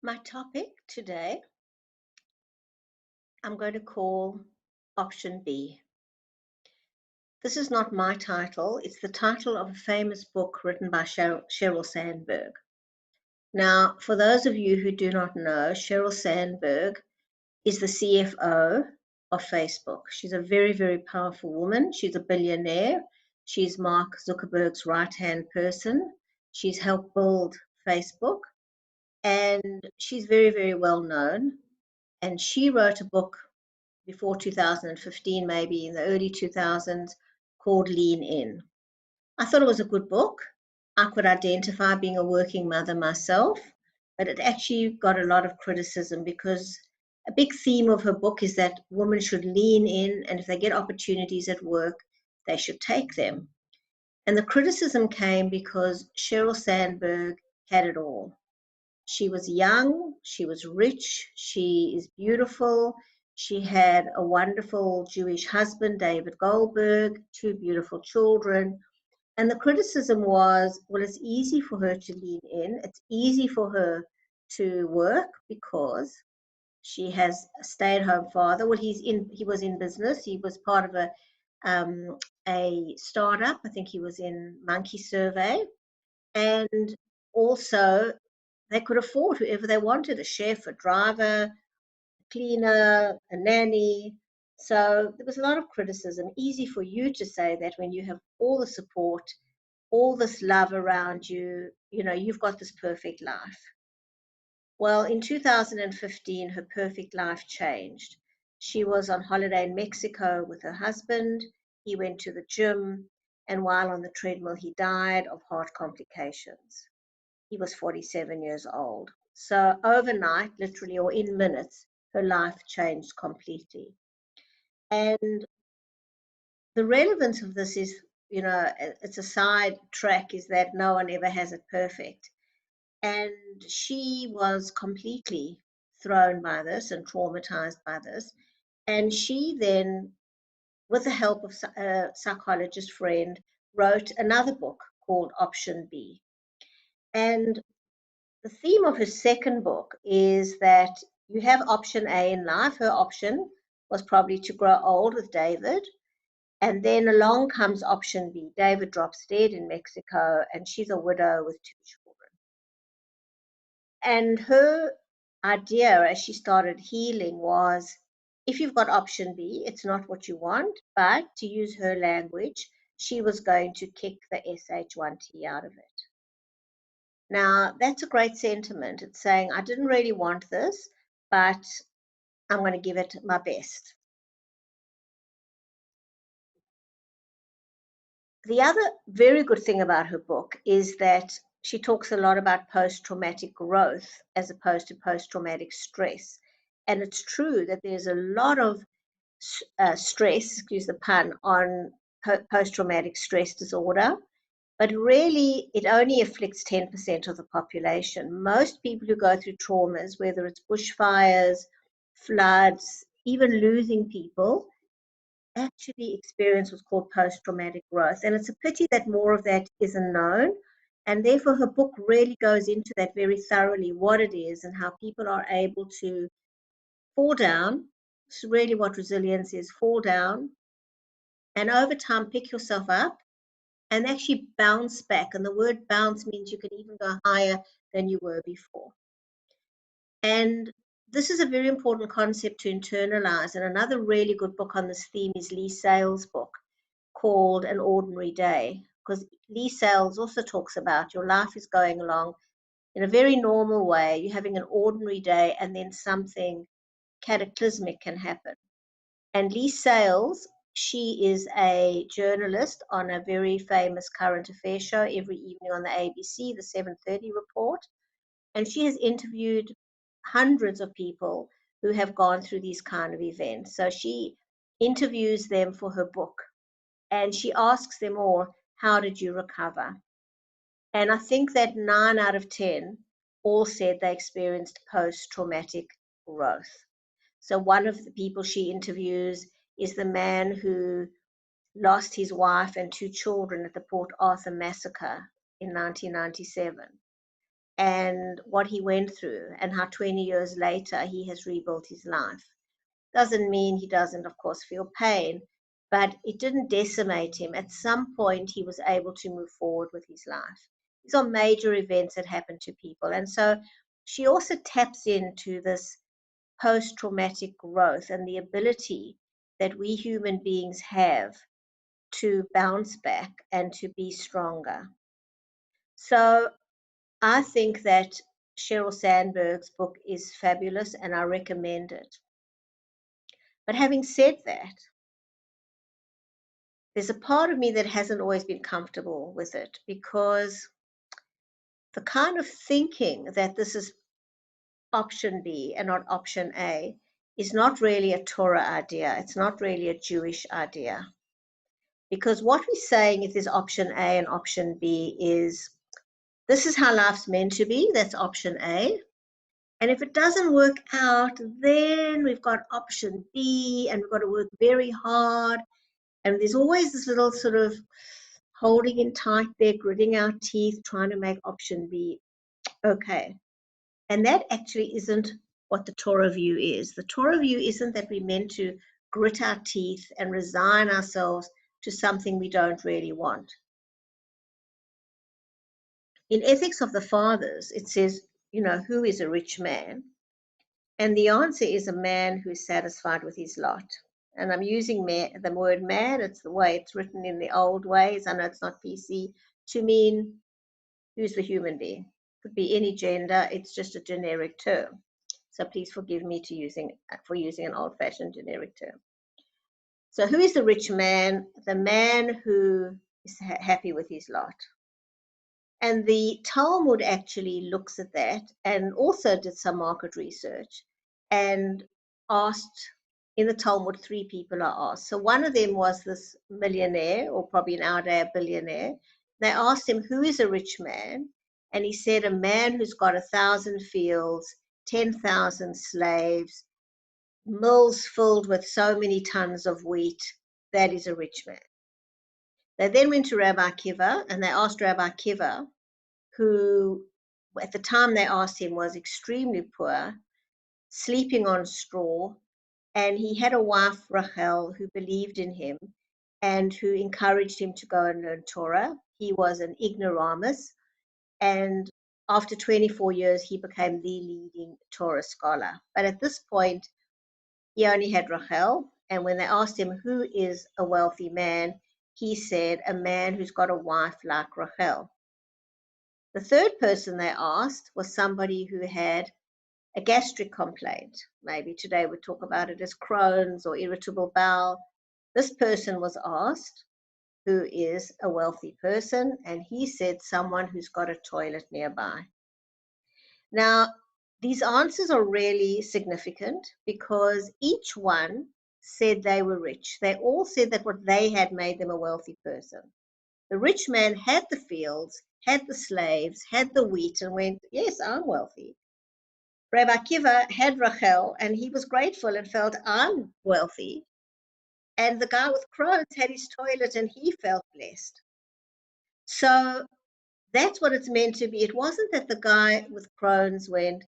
My topic today, I'm going to call Option B. This is not my title, it's the title of a famous book written by Sheryl Sandberg. Now, for those of you who do not know, Sheryl Sandberg is the CFO of Facebook. She's a very, very powerful woman. She's a billionaire. She's Mark Zuckerberg's right-hand person. She's helped build Facebook, and she's very, very well known. And she wrote a book before 2015, maybe in the early 2000s, called Lean In. I thought it was a good book. I could identify being a working mother myself, but it actually got a lot of criticism because a big theme of her book is that women should lean in, and if they get opportunities at work, they should take them. And the criticism came because Sheryl Sandberg had it all. She was young, she was rich, she is beautiful. She had a wonderful Jewish husband, David Goldberg, two beautiful children. And the criticism was, well, it's easy for her to lean in. It's easy for her to work because she has a stay-at-home father. Well, he was in business. He was part of a startup. I think he was in Monkey Survey. And also they could afford whoever they wanted, a chef, a driver, a cleaner, a nanny. So there was a lot of criticism. Easy for you to say that when you have all the support, all this love around you, you've got this perfect life. Well, in 2015, her perfect life changed. She was on holiday in Mexico with her husband. He went to the gym, and while on the treadmill, he died of heart complications. He was 47 years old. So overnight, literally, or in minutes, her life changed completely. And the relevance of this is, it's a side track, is that no one ever has it perfect. And she was completely thrown by this and traumatized by this. And she then, with the help of a psychologist friend, wrote another book called Option B. And the theme of her second book is that you have option A in life. Her option was probably to grow old with David. And then along comes option B. David drops dead in Mexico, and she's a widow with two children. And her idea as she started healing was, if you've got option B, it's not what you want, but to use her language, she was going to kick the SH1T out of it. Now, that's a great sentiment. It's saying, I didn't really want this, but I'm going to give it my best. The other very good thing about her book is that she talks a lot about post-traumatic growth as opposed to post-traumatic stress. And it's true that there's a lot of stress, excuse the pun, on post-traumatic stress disorder. But really, it only afflicts 10% of the population. Most people who go through traumas, whether it's bushfires, floods, even losing people, actually experience what's called post-traumatic growth. And it's a pity that more of that isn't known. And therefore, her book really goes into that very thoroughly, what it is and how people are able to fall down. It's really what resilience is: fall down, and over time, pick yourself up and actually bounce back. And the word bounce means you can even go higher than you were before. And this is a very important concept to internalize. And another really good book on this theme is Lee Sales' book called An Ordinary Day, because Lee Sales also talks about your life is going along in a very normal way. You're having an ordinary day, and then something cataclysmic can happen. And Lee Sales, she is a journalist on a very famous current affairs show every evening on the ABC, the 7:30 Report. And she has interviewed hundreds of people who have gone through these kind of events. So she interviews them for her book. And she asks them all, how did you recover? And I think that 9 out of 10 all said they experienced post-traumatic growth. So one of the people she interviews is the man who lost his wife and two children at the Port Arthur massacre in 1997. and what he went through, and how 20 years later he has rebuilt his life. Doesn't mean he doesn't, of course, feel pain, but it didn't decimate him. At some point, he was able to move forward with his life. These are major events that happen to people. And so she also taps into this post-traumatic growth and the ability that we human beings have to bounce back and to be stronger. So I think that Sheryl Sandberg's book is fabulous and I recommend it. But having said that, there's a part of me that hasn't always been comfortable with it, because the kind of thinking that this is option B and not option A is not really a Torah idea. It's not really a Jewish idea. Because what we're saying, if there's option A and option B, is this is how life's meant to be. That's option A. And if it doesn't work out, then we've got option B, and we've got to work very hard. And there's always this little sort of holding in tight there, gritting our teeth, trying to make option B okay. And that actually isn't what the Torah view is. The Torah view isn't that we're meant to grit our teeth and resign ourselves to something we don't really want. In Ethics of the Fathers, it says, who is a rich man? And the answer is a man who is satisfied with his lot. And I'm using the word man, it's the way it's written in the old ways. I know it's not PC, to mean who's the human being. Could be any gender, it's just a generic term. So please forgive me for using an old-fashioned generic term. So who is the rich man? The man who is happy with his lot. And the Talmud actually looks at that and also did some market research and asked, in the Talmud, 3 people are asked. So one of them was this millionaire, or probably in our day a billionaire. They asked him, who is a rich man? And he said, a man who's got 1,000 fields, 10,000 slaves, mills filled with so many tons of wheat. That is a rich man. They then went to Rabbi Akiva and they asked Rabbi Akiva, who at the time they asked him was extremely poor, sleeping on straw, and he had a wife, Rachel, who believed in him and who encouraged him to go and learn Torah. He was an ignoramus, and after 24 years, he became the leading Torah scholar. But at this point, he only had Rachel, and when they asked him who is a wealthy man, he said a man who's got a wife like Rachel. The third person they asked was somebody who had a gastric complaint. Maybe today we talk about it as Crohn's or irritable bowel. This person was asked who is a wealthy person, and he said someone who's got a toilet nearby. Now, these answers are really significant because each one said they were rich. They all said that what they had made them a wealthy person. The rich man had the fields, had the slaves, had the wheat, and went, yes, I'm wealthy. Rabbi Akiva had Rachel, and he was grateful and felt, I'm wealthy. And the guy with Crohn's had his toilet, and he felt blessed. So that's what it's meant to be. It wasn't that the guy with Crohn's went,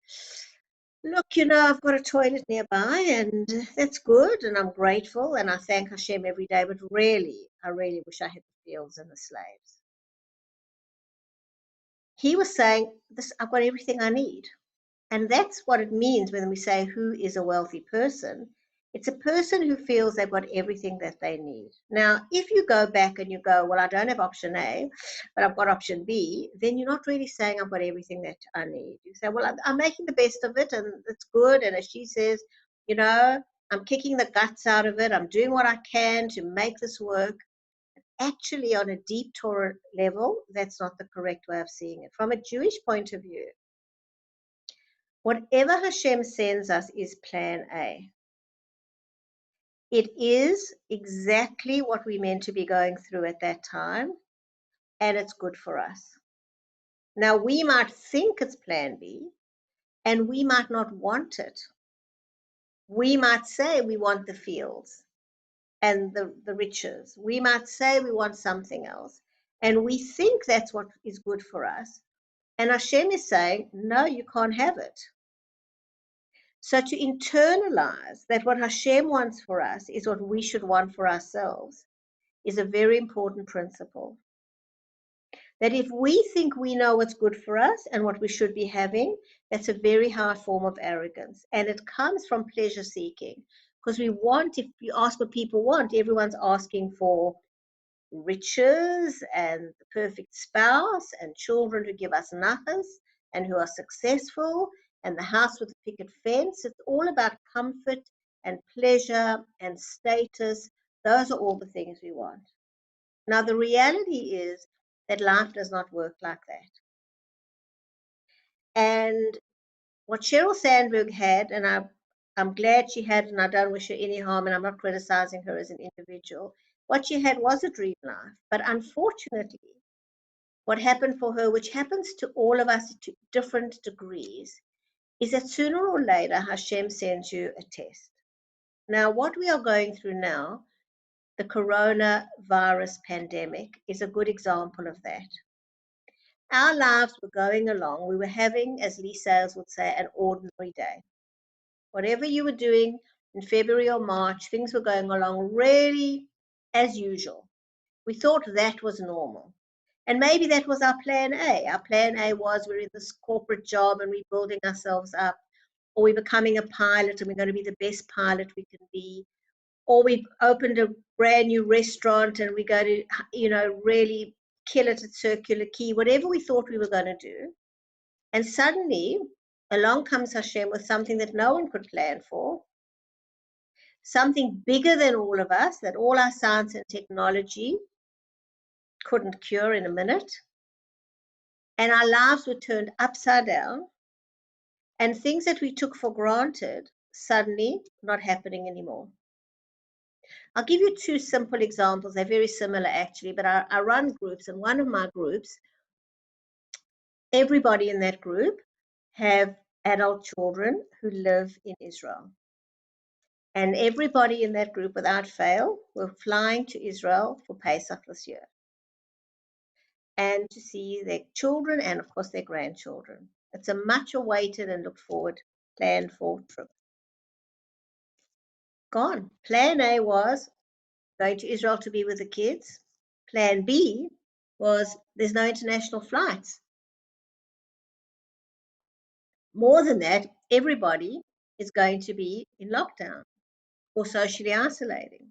look, I've got a toilet nearby, and that's good, and I'm grateful, and I thank Hashem every day, but really, I really wish I had the fields and the slaves. He was saying, I've got everything I need. And that's what it means when we say who is a wealthy person. It's a person who feels they've got everything that they need. Now, if you go back and you go, well, I don't have option A, but I've got option B, then you're not really saying I've got everything that I need. You say, well, I'm making the best of it, and it's good. And as she says, I'm kicking the guts out of it. I'm doing what I can to make this work. Actually, on a deep Torah level, that's not the correct way of seeing it. From a Jewish point of view, whatever Hashem sends us is plan A. It is exactly what we're meant to be going through at that time, and it's good for us. Now, we might think it's plan B, and we might not want it. We might say we want the fields and the riches. We might say we want something else, and we think that's what is good for us. And Hashem is saying, no, you can't have it. So to internalize that what Hashem wants for us is what we should want for ourselves is a very important principle. That if we think we know what's good for us and what we should be having, that's a very high form of arrogance. And it comes from pleasure seeking. Because we want, if you ask what people want, everyone's asking for riches and the perfect spouse and children who give us nachas and who are successful and the house with a picket fence. It's all about comfort and pleasure and status. Those are all the things we want. Now, the reality is that life does not work like that. And what Sheryl Sandberg had, and I'm glad she had, and I don't wish her any harm, and I'm not criticizing her as an individual. What she had was a dream life. But unfortunately, what happened for her, which happens to all of us to different degrees, is that sooner or later Hashem sends you a test. Now, what we are going through now, the coronavirus pandemic, is a good example of that. Our lives were going along. We were having, as Lee Sales would say, an ordinary day. Whatever you were doing in February or March, things were going along really as usual. We thought that was normal. And maybe that was our plan A. Our plan A was we're in this corporate job and we're building ourselves up, or we're becoming a pilot and we're going to be the best pilot we can be, or we've opened a brand new restaurant and we're going to, really kill it at Circular Quay, whatever we thought we were going to do. And suddenly along comes Hashem with something that no one could plan for, something bigger than all of us, that all our science and technology couldn't cure in a minute. And our lives were turned upside down, and things that we took for granted suddenly not happening anymore. I'll give you two simple examples. They're very similar actually, but I run groups, and one of my groups, everybody in that group have adult children who live in Israel. And everybody in that group, without fail, were flying to Israel for Pesach this year, and to see their children and, of course, their grandchildren. It's a much awaited and looked forward, planned for trip. Gone. Plan A was going to Israel to be with the kids. Plan B was there's no international flights. More than that, everybody is going to be in lockdown or socially isolating.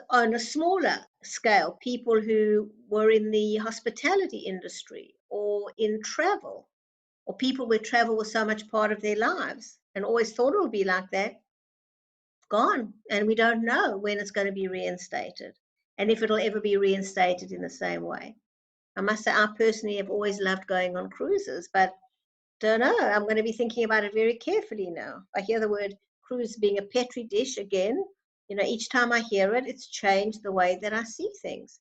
On a smaller scale, people who were in the hospitality industry or in travel, or people where travel was so much part of their lives and always thought it would be like that, gone. And we don't know when it's going to be reinstated and if it'll ever be reinstated in the same way. I must say, I personally have always loved going on cruises, but don't know. I'm going to be thinking about it very carefully now. I hear the word cruise being a petri dish again. Each time I hear it, it's changed the way that I see things.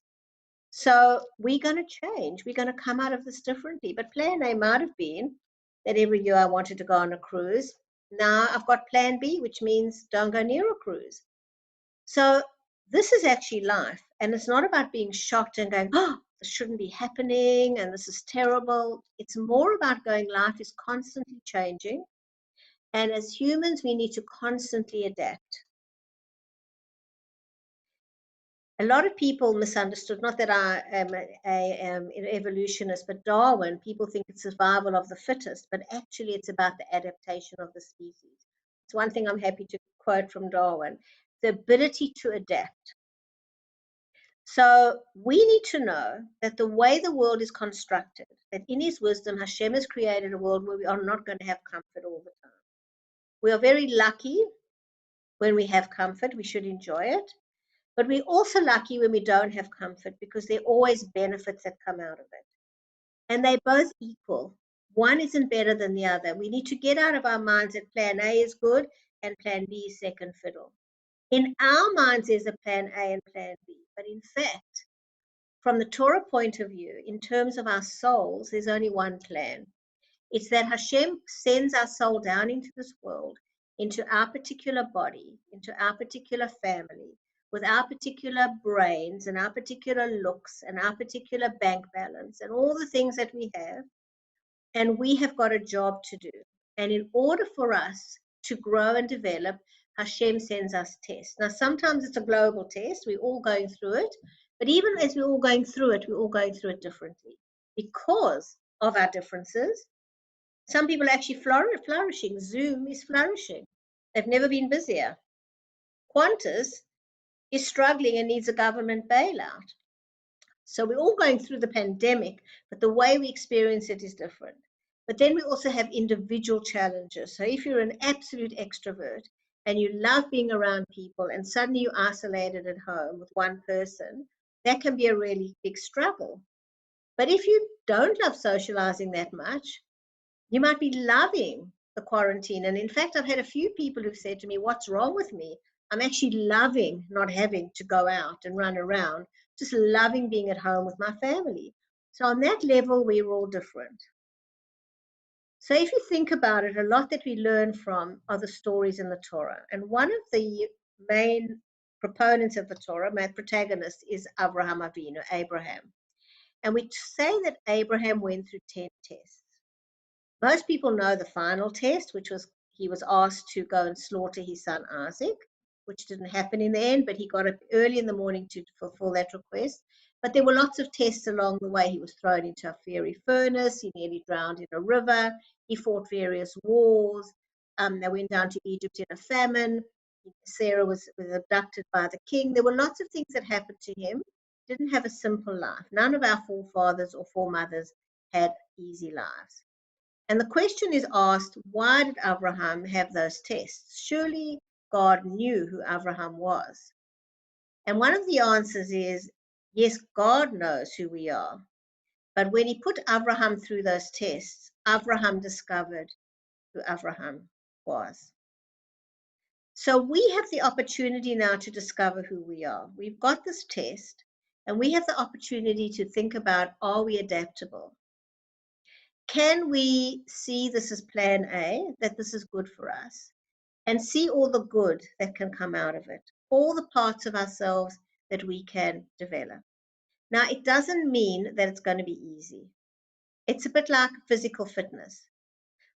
So we're going to change. We're going to come out of this differently. But plan A might have been that every year I wanted to go on a cruise. Now I've got plan B, which means don't go near a cruise. So this is actually life. And it's not about being shocked and going, oh, this shouldn't be happening and this is terrible. It's more about going, life is constantly changing. And as humans, we need to constantly adapt. A lot of people misunderstood, not that I am an evolutionist, but Darwin, people think it's survival of the fittest, but actually it's about the adaptation of the species. It's one thing I'm happy to quote from Darwin, the ability to adapt. So we need to know that the way the world is constructed, that in his wisdom, Hashem has created a world where we are not going to have comfort all the time. We are very lucky when we have comfort, we should enjoy it. But we're also lucky when we don't have comfort because there are always benefits that come out of it. And they're both equal. One isn't better than the other. We need to get out of our minds that plan A is good and plan B is second fiddle. In our minds, there's a plan A and plan B. But in fact, from the Torah point of view, in terms of our souls, there's only one plan. It's that Hashem sends our soul down into this world, into our particular body, into our particular family, with our particular brains and our particular looks and our particular bank balance and all the things that we have, and we have got a job to do. And in order for us to grow and develop, Hashem sends us tests. Now, sometimes it's a global test. We're all going through it. But even as we're all going through it, we're all going through it differently. Because of our differences, some people are actually flourishing. Zoom is flourishing. They've never been busier. Qantas is struggling and needs a government bailout. So we're all going through the pandemic, but the way we experience it is different. But then we also have individual challenges. So if you're an absolute extrovert and you love being around people and suddenly you're isolated at home with one person, that can be a really big struggle. But if you don't love socializing that much, you might be loving the quarantine. And in fact, I've had a few people who've said to me, what's wrong with me? I'm actually loving not having to go out and run around, just loving being at home with my family. So on that level, we're all different. So if you think about it, a lot that we learn from are the stories in the Torah. And one of the main proponents of the Torah, my protagonist, is Avraham Avinu, Abraham. And we say that Abraham went through 10 tests. Most people know the final test, which was he was asked to go and slaughter his son Isaac, which didn't happen in the end, but he got up early in the morning to fulfill that request. But there were lots of tests along the way. He was thrown into a fiery furnace. He nearly drowned in a river. He fought various wars. They went down to Egypt in a famine. Sarah was abducted by the king. There were lots of things that happened to him. He didn't have a simple life. None of our forefathers or foremothers had easy lives. And the question is asked, why did Abraham have those tests? Surely God knew who Abraham was. And one of the answers is, yes, God knows who we are. But when he put Abraham through those tests, Abraham discovered who Abraham was. So we have the opportunity now to discover who we are. We've got this test, and we have the opportunity to think about, are we adaptable? Can we see this as plan A, that this is good for us, and see all the good that can come out of it, all the parts of ourselves that we can develop? Now, it doesn't mean that it's going to be easy. It's a bit like physical fitness.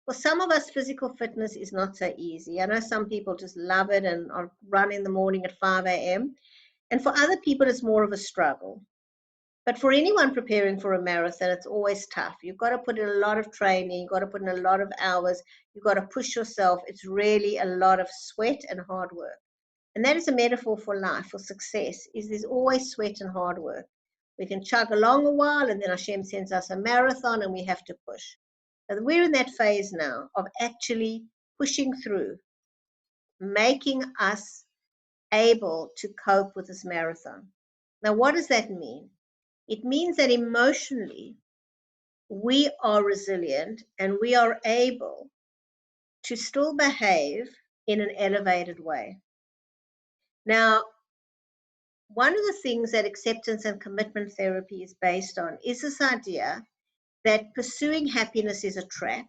For some of us, physical fitness is not so easy. I know some people just love it and run in the morning at 5 a.m. And for other people, it's more of a struggle. But for anyone preparing for a marathon, it's always tough. You've got to put in a lot of training. You've got to put in a lot of hours. You've got to push yourself. It's really a lot of sweat and hard work. And that is a metaphor for life, for success, is there's always sweat and hard work. We can chug along a while, and then Hashem sends us a marathon, and we have to push. So we're in that phase now of actually pushing through, making us able to cope with this marathon. Now, what does that mean? It means that emotionally, we are resilient and we are able to still behave in an elevated way. Now, one of the things that acceptance and commitment therapy is based on is this idea that pursuing happiness is a trap,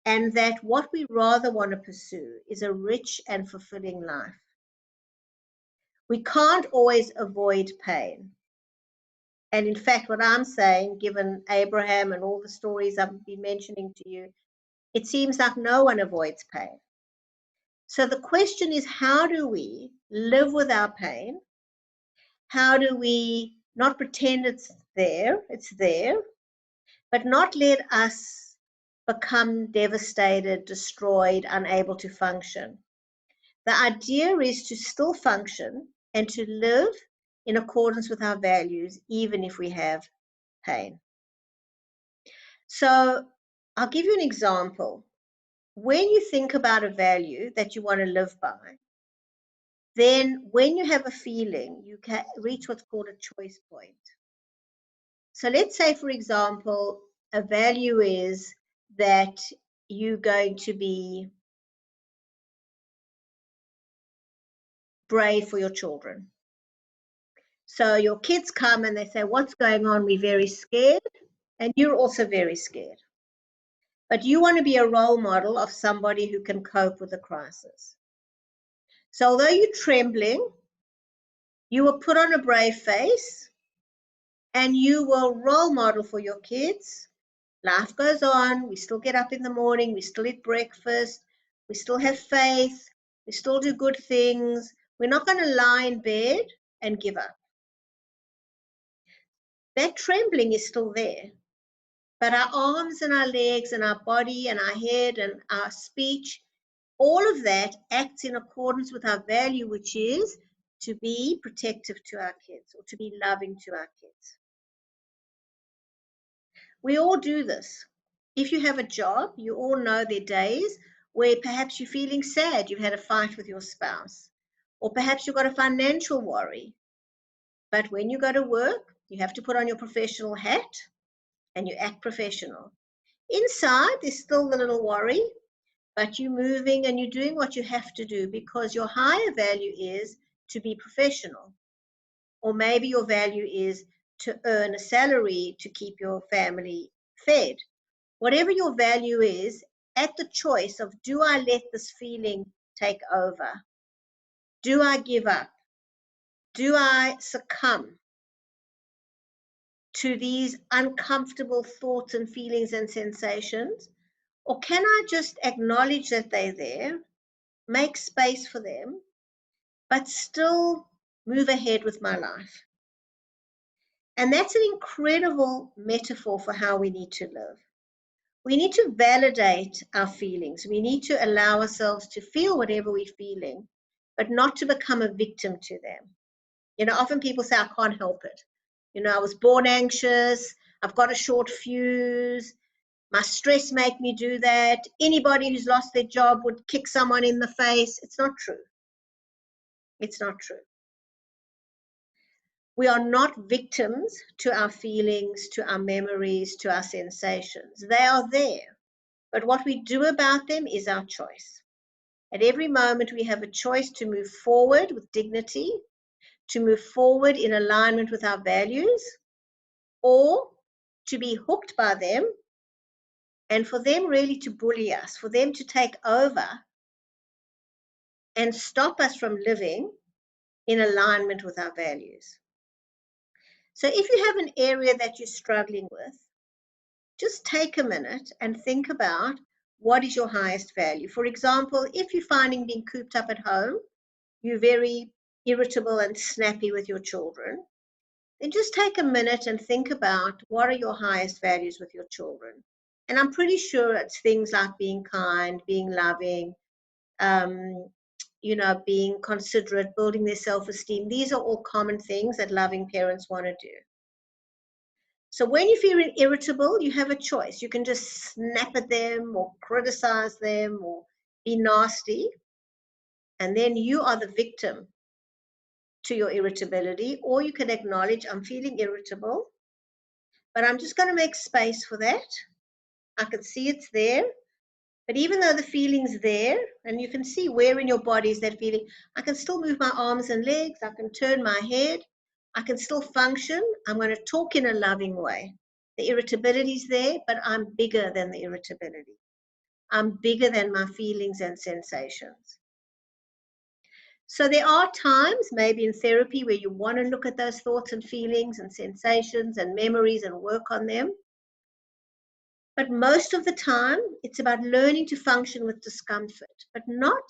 and that what we rather want to pursue is a rich and fulfilling life. We can't always avoid pain. And in fact, what I'm saying, given Abraham and all the stories I've been mentioning to you, it seems like no one avoids pain. So the question is, how do we live with our pain? How do we not pretend it's there, but not let us become devastated, destroyed, unable to function? The idea is to still function and to live in accordance with our values, even if we have pain. So I'll give you an example. When you think about a value that you want to live by, then when you have a feeling, you can reach what's called a choice point. So let's say, for example, a value is that you're going to be brave for your children. So your kids come and they say, what's going on? We're very scared. And you're also very scared. But you want to be a role model of somebody who can cope with the crisis. So although you're trembling, You will put on a brave face and you will role model for your kids. Life goes on. We still get up in the morning. We still eat breakfast. We still have faith. We still do good things. We're not going to lie in bed and give up. That trembling is still there. But our arms and our legs and our body and our head and our speech, all of that acts in accordance with our value, which is to be protective to our kids or to be loving to our kids. We all do this. If you have a job, you all know there are days where perhaps you're feeling sad, you've had a fight with your spouse, or perhaps you've got a financial worry. But when you go to work, you have to put on your professional hat and you act professional. Inside, there's still the little worry, but you're moving and you're doing what you have to do because your higher value is to be professional. Or maybe your value is to earn a salary to keep your family fed. Whatever your value is, at the choice of, do I let this feeling take over? Do I give up? Do I succumb to these uncomfortable thoughts and feelings and sensations? Or can I just acknowledge that they're there, make space for them, but still move ahead with my life? And that's an incredible metaphor for how we need to live. We need to validate our feelings. We need to allow ourselves to feel whatever we're feeling, but not to become a victim to them. You know, often people say, I can't help it. You know, I was born anxious. I've got a short fuse. My stress make me do that. Anybody who's lost their job would kick someone in the face. It's not true. It's not true. We are not victims to our feelings, to our memories, to our sensations. They are there. But what we do about them is our choice. At every moment, we have a choice to move forward with dignity, to move forward in alignment with our values, or to be hooked by them and for them really to bully us, for them to take over and stop us from living in alignment with our values. So if you have an area that you're struggling with, just take a minute and think about what is your highest value. For example, if you're finding being cooped up at home, you're very irritable and snappy with your children, then just take a minute and think about what are your highest values with your children. And I'm pretty sure it's things like being kind, being loving, being considerate, building their self-esteem. These are all common things that loving parents want to do. So when you feel irritable, you have a choice. You can just snap at them or criticize them or be nasty. And then you are the victim to your irritability. Or you can acknowledge, I'm feeling irritable, but I'm just going to make space for that. I can see it's there. But even though the feeling's there, and you can see where in your body is that feeling, I can still move my arms and legs. I can turn my head. I can still function. I'm going to talk in a loving way. The irritability is there, but I'm bigger than the irritability. I'm bigger than my feelings and sensations. So there are times, maybe in therapy, where you want to look at those thoughts and feelings and sensations and memories and work on them. But most of the time, it's about learning to function with discomfort, but not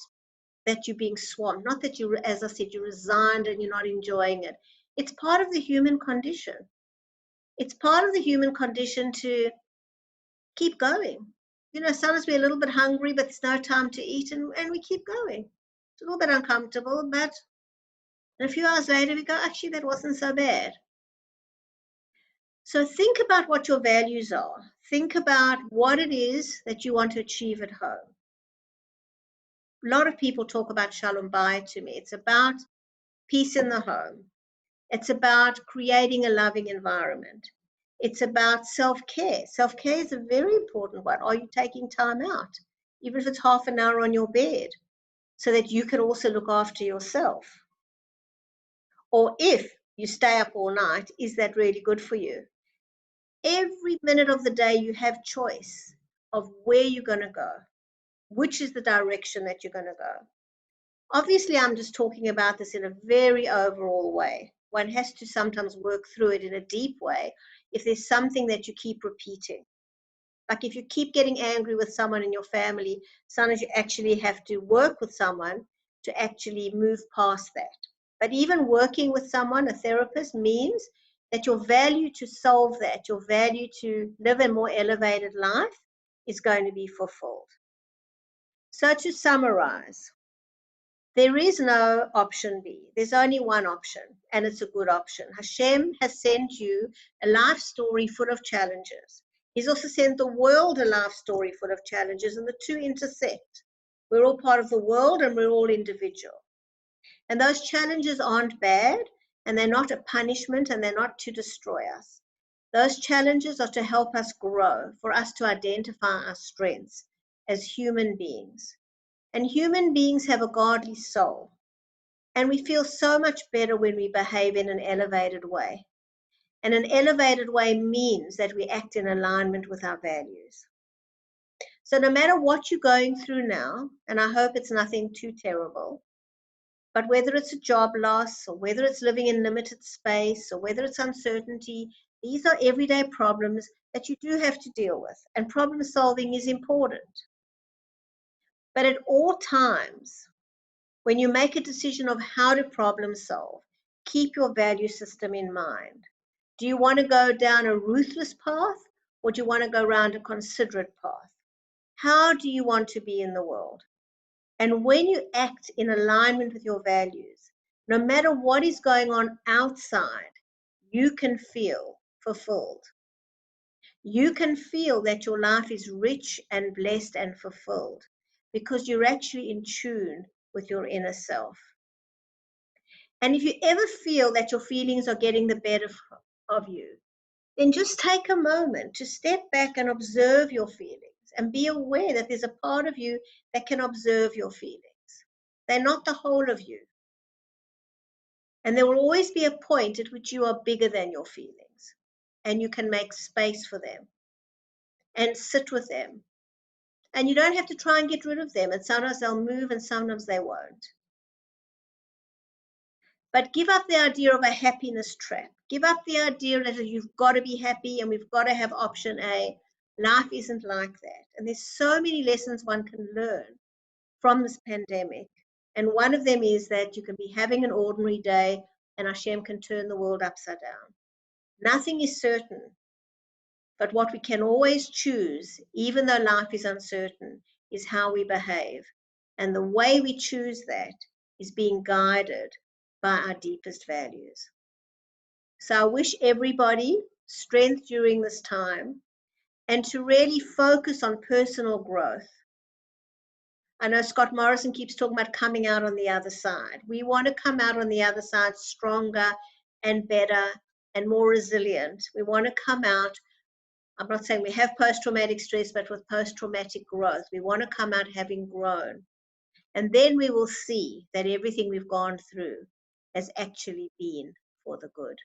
that you're being swamped, not that you, as I said, you're resigned and you're not enjoying it. It's part of the human condition. It's part of the human condition to keep going. You know, sometimes we're a little bit hungry, but it's no time to eat, and we keep going. It's a little bit uncomfortable, but a few hours later we go, actually, that wasn't so bad. So think about what your values are. Think about what it is that you want to achieve at home. A lot of people talk about Shalom Bayit to me. It's about peace in the home. It's about creating a loving environment. It's about self-care. Self-care is a very important one. Are you taking time out, even if it's half an hour on your bed, so that you can also look after yourself? Or if you stay up all night, is that really good for you? Every minute of the day, you have choice of where you're going to go, which is the direction that you're going to go. Obviously, I'm just talking about this in a very overall way. One has to sometimes work through it in a deep way if there's something that you keep repeating. Like if you keep getting angry with someone in your family, sometimes you actually have to work with someone to actually move past that. But even working with someone, a therapist, means that your value to solve that, your value to live a more elevated life, is going to be fulfilled. So to summarize, there is no option B. There's only one option, and it's a good option. Hashem has sent you a life story full of challenges. He's also sent the world a life story full of challenges, and the two intersect. We're all part of the world, and we're all individual. And those challenges aren't bad, and they're not a punishment, and they're not to destroy us. Those challenges are to help us grow, for us to identify our strengths as human beings. And human beings have a godly soul. And we feel so much better when we behave in an elevated way. And an elevated way means that we act in alignment with our values. So no matter what you're going through now, and I hope it's nothing too terrible, but whether it's a job loss, or whether it's living in limited space, or whether it's uncertainty, these are everyday problems that you do have to deal with. And problem solving is important. But at all times, when you make a decision of how to problem solve, keep your value system in mind. Do you want to go down a ruthless path, or do you want to go around a considerate path? How do you want to be in the world? And when you act in alignment with your values, no matter what is going on outside, you can feel fulfilled. You can feel that your life is rich and blessed and fulfilled because you're actually in tune with your inner self. And if you ever feel that your feelings are getting the better of you, then just take a moment to step back and observe your feelings and be aware that there's a part of you that can observe your feelings. They're not the whole of you. And there will always be a point at which you are bigger than your feelings and you can make space for them and sit with them. And you don't have to try and get rid of them. And sometimes they'll move and sometimes they won't. But give up the idea of a happiness trap. Give up the idea that you've got to be happy and we've got to have option A. Life isn't like that. And there's so many lessons one can learn from this pandemic. And one of them is that you can be having an ordinary day and Hashem can turn the world upside down. Nothing is certain. But what we can always choose, even though life is uncertain, is how we behave. And the way we choose that is being guided by our deepest values. So I wish everybody strength during this time and to really focus on personal growth. I know Scott Morrison keeps talking about coming out on the other side. We want to come out on the other side stronger and better and more resilient. We want to come out, I'm not saying we have post-traumatic stress, but with post-traumatic growth. We want to come out having grown. And then we will see that everything we've gone through has actually been for the good.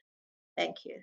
Thank you.